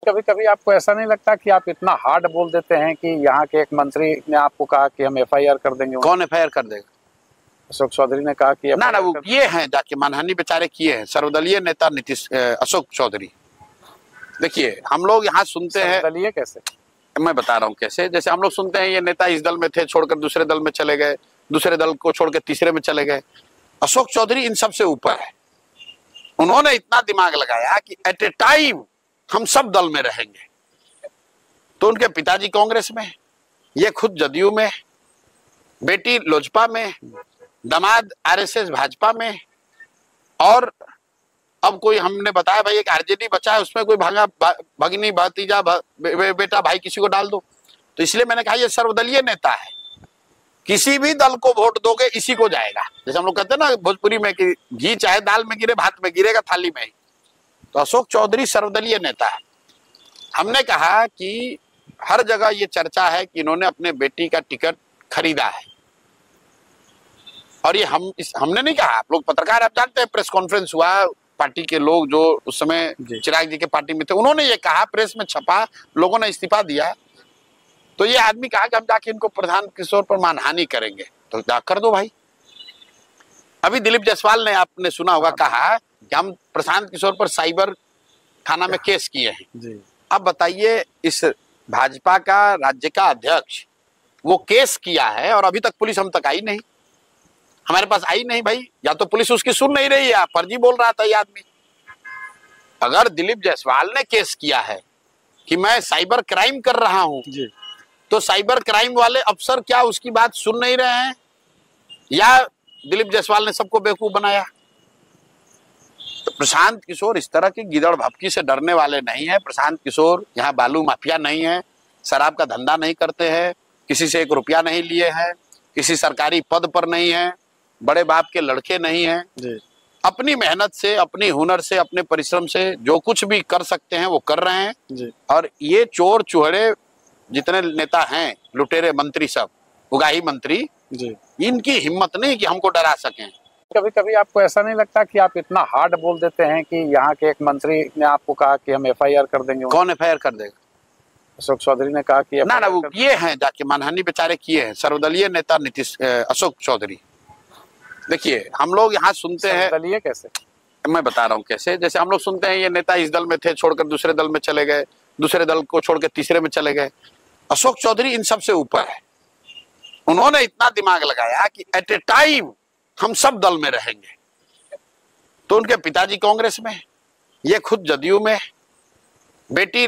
कभी कभी आपको ऐसा नहीं लगता कि आप इतना हार्ड बोल देते हैं कि यहाँ के एक मंत्री ने आपको कहा कि हम एफआईआर कर देंगे? कौन एफआईआर कर देगा? अशोक चौधरी ने कहा कि ना वो किए हैं, जाके मानहानि बेचारे किए हैं। सर्वदलीय नेता अशोक चौधरी। देखिए हम लोग यहाँ सुनते हैं, सर्वदलीय कैसे? मैं बता रहा हूँ कैसे। जैसे हम लोग सुनते हैं ये नेता इस दल में थे, छोड़कर दूसरे दल में चले गए, दूसरे दल को छोड़कर तीसरे में चले गए। अशोक चौधरी इन सब से ऊपर है। उन्होंने इतना दिमाग लगाया कि एट ए टाइम हम सब दल में रहेंगे। तो उनके पिताजी कांग्रेस में, ये खुद जदयू में, बेटी लोजपा में, दामाद आरएसएस भाजपा में, और अब कोई हमने बताया भाई एक आरजेडी बचा है, उसमें कोई भगिनी भतीजा बेटा भाई किसी को डाल दो। तो इसलिए मैंने कहा ये सर्वदलीय नेता है, किसी भी दल को वोट दोगे इसी को जाएगा। जैसे हम लोग कहते हैं ना भोजपुरी में कि घी चाहे दाल में गिरे भात में गिरेगा थाली में ही। तो अशोक चौधरी सर्वदलीय नेता है। हमने कहा कि हर जगह ये चर्चा है कि इन्होंने अपने बेटी का टिकट खरीदा है, और ये हमने नहीं कहा, आप लोग पत्रकार आप जानते हैं, प्रेस कॉन्फ्रेंस हुआ, पार्टी के लोग जो उस समय चिराग जी के पार्टी में थे उन्होंने ये कहा, प्रेस में छपा, लोगों ने इस्तीफा दिया। तो ये आदमी कहा कि हम जाके इनको प्रधान किशोर पर मानहानि करेंगे, तो जा कर दो भाई। अभी दिलीप जायसवाल ने, आपने सुना होगा, कहा कि हम प्रशांत किशोर पर साइबर थाना में केस किए हैं जी। अब बताइए, इस भाजपा का राज्य का अध्यक्ष वो केस किया है और अभी तक पुलिस हम तक आई नहीं, हमारे पास आई नहीं भाई। या तो पुलिस उसकी सुन नहीं रही है, फर्जी बोल रहा था ये आदमी। अगर दिलीप जायसवाल ने केस किया है कि मैं साइबर क्राइम कर रहा हूं जी, तो साइबर क्राइम वाले अफसर क्या उसकी बात सुन नहीं रहे हैं, या दिलीप जायसवाल ने सबको बेवकूफ बनाया? तो प्रशांत किशोर इस तरह की गिदड़ भपकी से डरने वाले नहीं है। प्रशांत किशोर यहाँ बालू माफिया नहीं है, शराब का धंधा नहीं करते हैं, किसी से 1 रुपया नहीं लिए हैं, किसी सरकारी पद पर नहीं है, बड़े बाप के लड़के नहीं हैं जी। अपनी मेहनत से, अपनी हुनर से, अपने परिश्रम से जो कुछ भी कर सकते हैं वो कर रहे हैं जी। और ये चोर चुहड़े जितने नेता हैं, लुटेरे मंत्री, सब उगाही मंत्री जी, इनकी हिम्मत नहीं कि हमको डरा सकें। कभी कभी आपको ऐसा नहीं लगता कि आप इतना हार्ड बोल देते हैं कि यहाँ के एक मंत्री ने आपको कहा कि हम एफआईआर कर देंगे? कौन एफआईआर कर देगा? अशोक चौधरी ने कहा कि ना वो किए हैं, जाके मानहानि बेचारे किए हैं। सर्वदलीय नेता अशोक चौधरी। देखिए हम लोग यहाँ सुनते हैं, सर्वदलीय कैसे? मैं बता रहा हूँ कैसे। जैसे हम लोग सुनते हैं ये नेता इस दल में थे, छोड़कर दूसरे दल में चले गए, दूसरे दल को छोड़कर तीसरे में चले गए। अशोक चौधरी इन सब से ऊपर है। उन्होंने इतना दिमाग लगाया कि एट ए टाइम हम सब दल में रहेंगे। तो उनके पिताजी कांग्रेस में, ये खुद जदयू में, बेटी